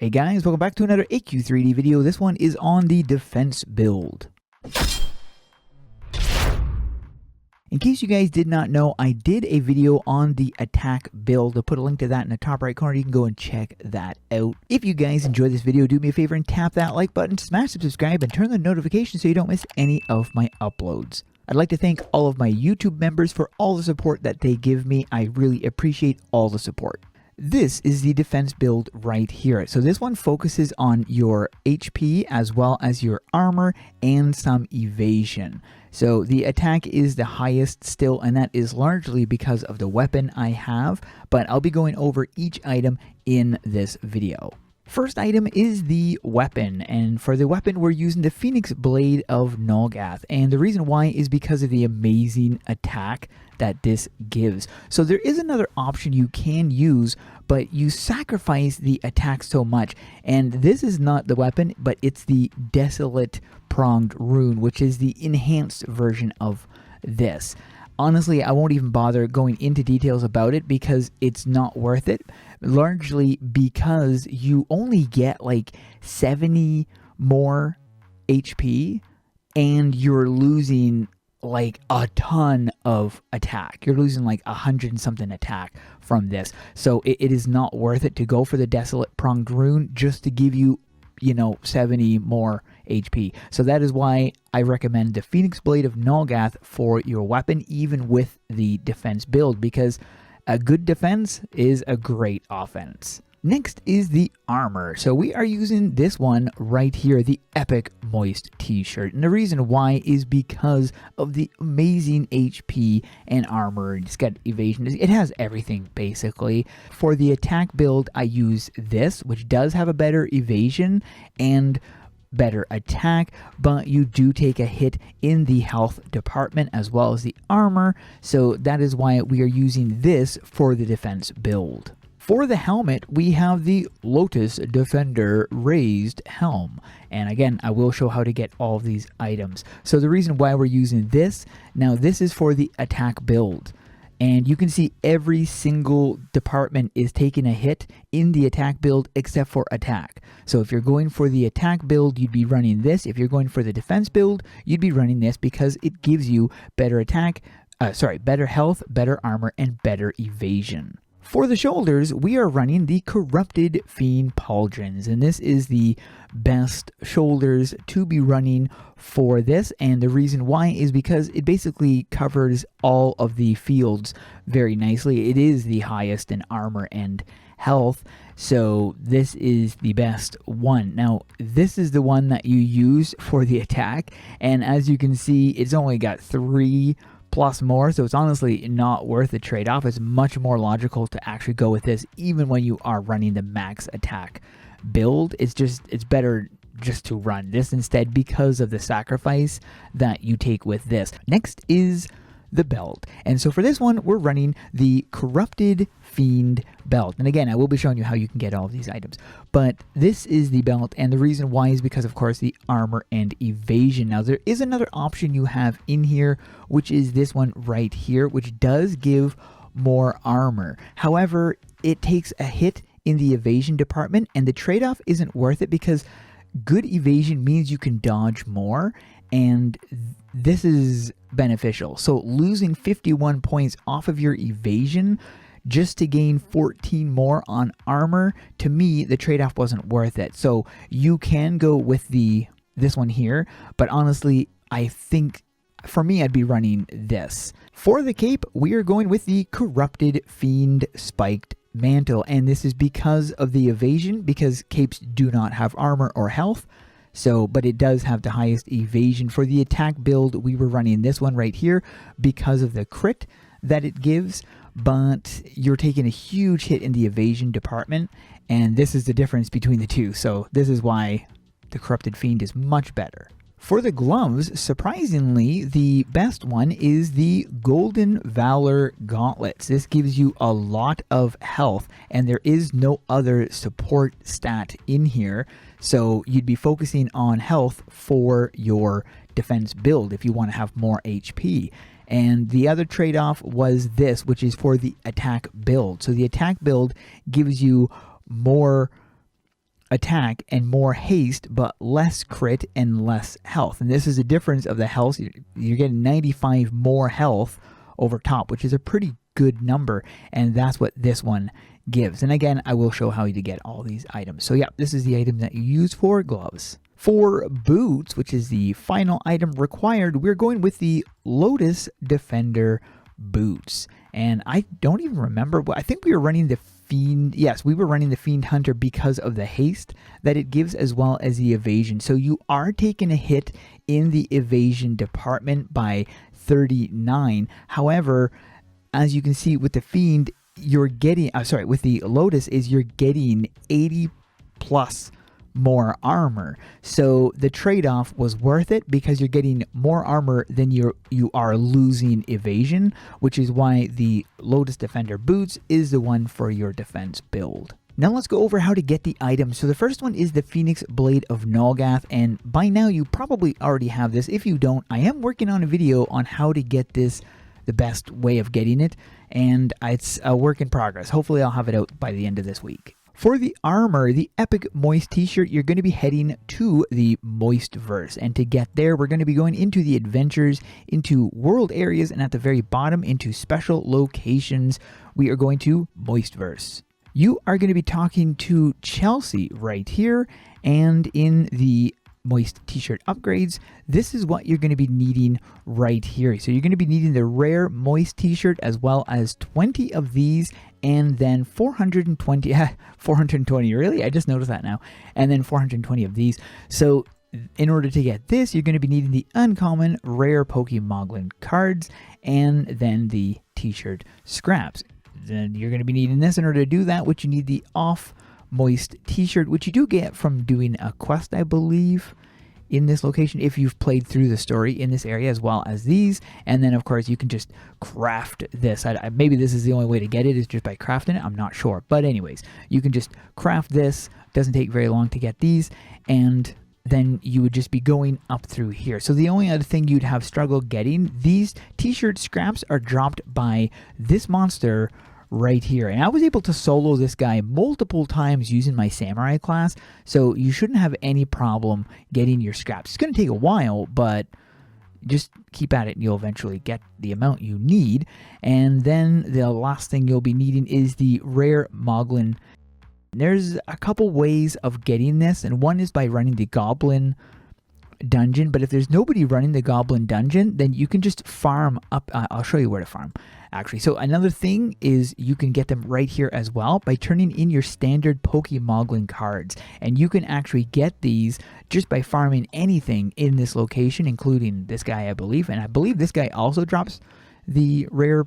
Hey guys, welcome back to another AQ3D video. This one is on the defense build. In case you guys did not know, I did a video on the attack build. I'll put a link to that in the top right corner. You can go and check that out. If you guys enjoyed this video, do me a favor and tap that like button, smash the subscribe, and turn the notifications so you don't miss any of my uploads. I'd like to thank all of my YouTube members for all the support that they give me. I really appreciate all the support. This is the defense build right here. So this one focuses on your HP as well as your armor and some evasion. So the attack is the highest still, and that is largely because of the weapon I have, but I'll be going over each item in this video. First item is the weapon, and for the weapon we're using the Phoenix Blade of Nulgath, and the reason why is because of the amazing attack that this gives. So there is another option you can use, but you sacrifice the attack so much, and this is not the weapon, but it's the Desolate Pronged Rune, which is the enhanced version of this. Honestly, I won't even bother going into details about it because it's not worth it, largely because you only get like 70 more HP and you're losing like a ton of attack. You're losing like 100 and something attack from this. So it is not worth it to go for the Desolate Pronged Rune just to give you, 70 more HP. So that is why I recommend the Phoenix Blade of Nulgath for your weapon, even with the defense build, because a good defense is a great offense. Next is the armor. So we are using this one right here, the Epic Moist t-shirt. And the reason why is because of the amazing HP and armor. It's got evasion. It has everything basically. For the attack build, I use this, which does have a better evasion and better attack, but you do take a hit in the health department as well as the armor. So that is why we are using this for the defense build. For the helmet, we have the Lotus Defender Raised Helm. And again, I will show how to get all of these items. So the reason why we're using this, now this is for the attack build. And you can see every single department is taking a hit in the attack build except for attack. So if you're going for the attack build, you'd be running this. If you're going for the defense build, you'd be running this because it gives you better attack, better health, better armor, and better evasion. For the shoulders, we are running the Corrupted Fiend Pauldings, and this is the best shoulders to be running for this, and the reason why is because it basically covers all of the fields very nicely. It is the highest in armor and health, so this is the best one. Now, this is the one that you use for the attack, and as you can see, it's only got 3 plus more, so it's honestly not worth the trade-off. It's much more logical to actually go with this even when you are running the max attack build. It's better just to run this instead because of the sacrifice that you take with this. Next is the belt, and so for this one we're running the Corrupted Fiend belt, and again I will be showing you how you can get all of these items, but this is the belt, and the reason why is because of course the armor and evasion. Now there is another option you have in here, which is this one right here, which does give more armor. However, it takes a hit in the evasion department, and the trade-off isn't worth it because good evasion means you can dodge more, and this is beneficial. So losing 51 points off of your evasion just to gain 14 more on armor, to me the trade-off wasn't worth it. So you can go with this one here, but honestly I think for me I'd be running this. For the cape, we are going with the Corrupted Fiend Spiked Mantle, and this is because of the evasion, because capes do not have armor or health. So, but it does have the highest evasion. For the attack build, we were running this one right here because of the crit that it gives, but you're taking a huge hit in the evasion department, and this is the difference between the two. So this is why the Corrupted Fiend is much better. For the gloves, surprisingly, the best one is the Golden Valor Gauntlets. This gives you a lot of health, and there is no other support stat in here. So you'd be focusing on health for your defense build if you want to have more HP. And the other trade-off was this, which is for the attack build. So the attack build gives you more attack and more haste, but less crit and less health. And this is a difference of the health. You're getting 95 more health over top, which is a pretty good number, and that's what this one gives. And again, I will show how to get all these items. So yeah, this is the item that you use for gloves. For boots, which is the final item required, we're going with the Lotus Defender boots. And I don't even remember, I think we were running the Fiend. Yes, we were running the Fiend Hunter because of the haste that it gives, as well as the evasion. So you are taking a hit in the evasion department by 39. However, as you can see with the Fiend, you're getting, with the Lotus you're getting 80 plus more armor. So the trade-off was worth it because you're getting more armor than you are losing evasion, which is why the Lotus Defender boots is the one for your defense build. Now let's go over how to get the items. So the first one is the Phoenix Blade of Nulgath, and by now you probably already have this. If you don't, I am working on a video on how to get this, the best way of getting it, and it's a work in progress. Hopefully I'll have it out by the end of this week. For the armor, the Epic Moist t-shirt, you're going to be heading to the Moist Verse. And to get there, we're going to be going into the adventures, into world areas, and at the very bottom, into special locations. We are going to Moist Verse. You are going to be talking to Chelsea right here, and in the Moist t-shirt upgrades, this is what you're going to be needing right here. So you're going to be needing the rare Moist t-shirt, as well as 20 of these, and then 420 really, I just noticed that now, and then 420 of these. So in order to get this, you're going to be needing the uncommon rare Moglin cards, and then the t-shirt scraps. Then you're going to be needing this in order to do that, which you need the off Moist t-shirt, which you do get from doing a quest, I believe, in this location if you've played through the story in this area, as well as these. And then of course you can just craft this. Maybe this is the only way to get it, is just by crafting it, I'm not sure, but anyways, you can just craft this. Doesn't take very long to get these, and then you would just be going up through here. So the only other thing you'd have struggle getting, these t-shirt scraps are dropped by this monster right here. And I was able to solo this guy multiple times using my samurai class, so you shouldn't have any problem getting your scraps. It's going to take a while, but just keep at it and you'll eventually get the amount you need. And then the last thing you'll be needing is the rare Maglin. There's a couple ways of getting this, and one is by running the Goblin dungeon, but if there's nobody running the Goblin dungeon, then you can just farm up. I'll show you where to farm, actually. So another thing is you can get them right here as well by turning in your standard Moglin cards, and you can actually get these just by farming anything in this location, including this guy, I believe, and I believe this guy also drops the rare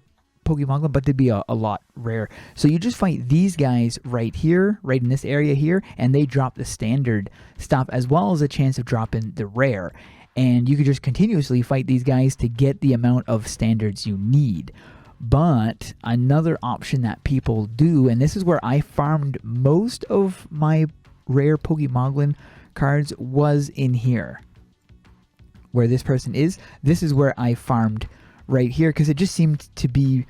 Moglin, but they'd be a lot rare. So you just fight these guys right here, right in this area here, and they drop the standard stuff, as well as a chance of dropping the rare. And you could just continuously fight these guys to get the amount of standards you need. But another option that people do, and this is where I farmed most of my rare Moglin cards, was in here. Where this person is, this is where I farmed right here, because it just seemed to be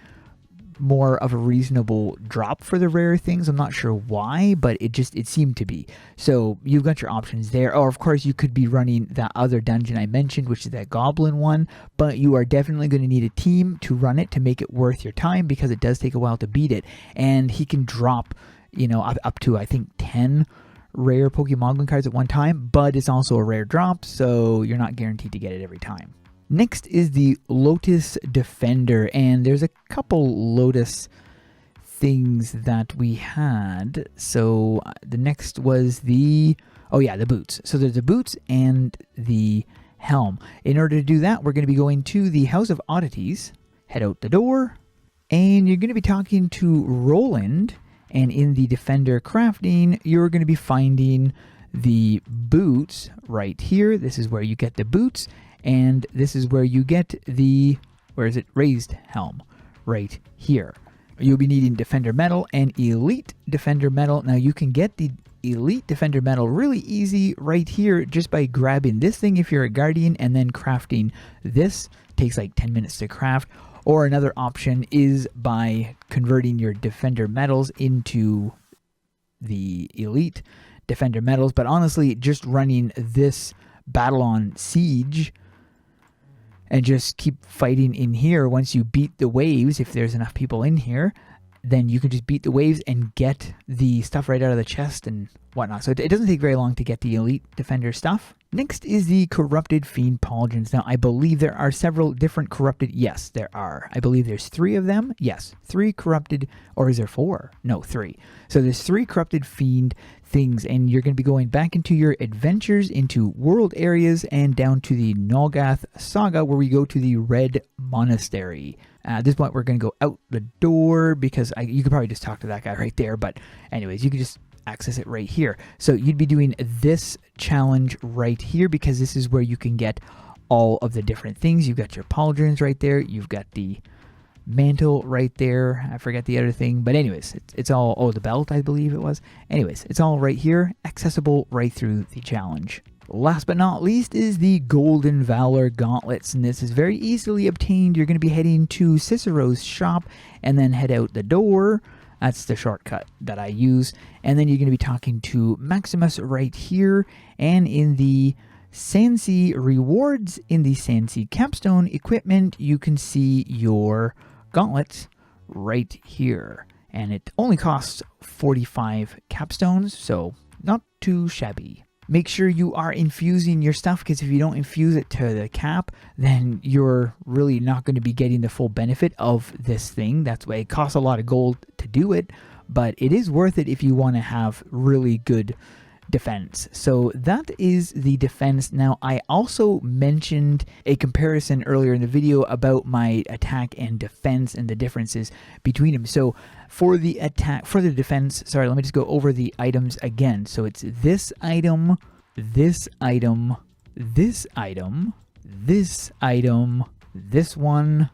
more of a reasonable drop for the rare things. I'm not sure why, but it seemed to be. So you've got your options there. Or of course you could be running that other dungeon I mentioned, which is that Goblin one, but you are definitely going to need a team to run it to make it worth your time, because it does take a while to beat it. And he can drop, you know, up to I think 10 rare Moglin cards at one time, but it's also a rare drop, so you're not guaranteed to get it every time. Next is the Lotus Defender, and there's a couple Lotus things that we had. So the next was the boots. So there's the boots and the helm. In order to do that, we're going to be going to the House of Oddities, head out the door, and you're going to be talking to Roland, and in the Defender crafting, you're going to be finding the boots right here. This is where you get the boots. And this is where you get the, raised helm, right here. You'll be needing Defender Metal and Elite Defender Metal. Now you can get the Elite Defender Metal really easy right here just by grabbing this thing if you're a Guardian, and then crafting this. Takes like 10 minutes to craft. Or another option is by converting your Defender Metals into the Elite Defender medals, but honestly, just running this battle on Siege and just keep fighting in here, once you beat the waves, if there's enough people in here, then you can just beat the waves and get the stuff right out of the chest and whatnot. So it doesn't take very long to get the Elite Defender stuff. Next is the Corrupted Fiend Pauldings. Now, I believe there are several different corrupted... Yes, there are. I believe there's 3 of them. Yes, 3 corrupted... Or is there 4? No, 3. So there's 3 corrupted fiend things, and you're going to be going back into your adventures, into world areas, and down to the Nolgath Saga, where we go to the Red Monastery. At this point, we're going to go out the door, because you could probably just talk to that guy right there, but anyways, you can just access it right here. So you'd be doing this challenge right here, because this is where you can get all of the different things. You've got your pauldrons right there. You've got the mantle right there. I forget the other thing, but anyways, it's all... Oh, the belt, I believe it was. Anyways, it's all right here, accessible right through the challenge. Last but not least is the Golden Valor Gauntlets, and this is very easily obtained. You're going to be heading to Cicero's shop and then head out the door. That's the shortcut that I use. And then you're going to be talking to Maximus right here. And in the Sandsea rewards, in the Sandsea capstone equipment, you can see your gauntlets right here. And it only costs 45 capstones, so not too shabby. Make sure you are infusing your stuff, because if you don't infuse it to the cap, then you're really not going to be getting the full benefit of this thing. That's why it costs a lot of gold to do it, but it is worth it if you want to have really good defense. So that is the defense. Now, I also mentioned a comparison earlier in the video about my attack and defense and the differences between them. So for the attack, for the defense, sorry, let me just go over the items again. So it's this item, this item, this item, this item, this one,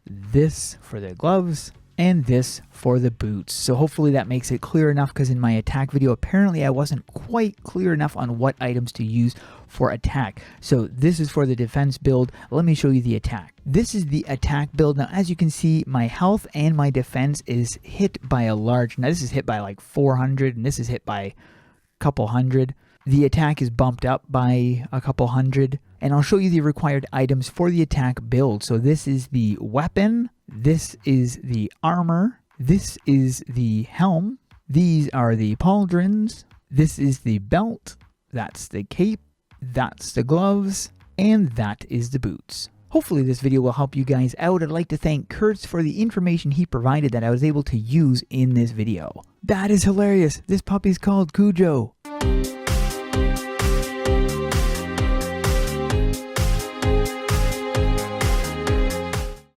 this for the gloves, and this for the boots. So hopefully that makes it clear enough, because in my attack video, apparently I wasn't quite clear enough on what items to use for attack. So this is for the defense build. Let me show you the attack. This is the attack build. Now, as you can see, my health and my defense is hit by a large... Now, this is hit by like 400, and this is hit by a couple hundred. The attack is bumped up by a couple hundred. And I'll show you the required items for the attack build. So this is the weapon. This is the armor. This is the helm. These are the pauldrons. This is the belt. That's the cape. That's the gloves. And that is the boots. Hopefully this video will help you guys out. I'd like to thank Kurtz for the information he provided that I was able to use in this video. That is hilarious. This puppy's called Cujo.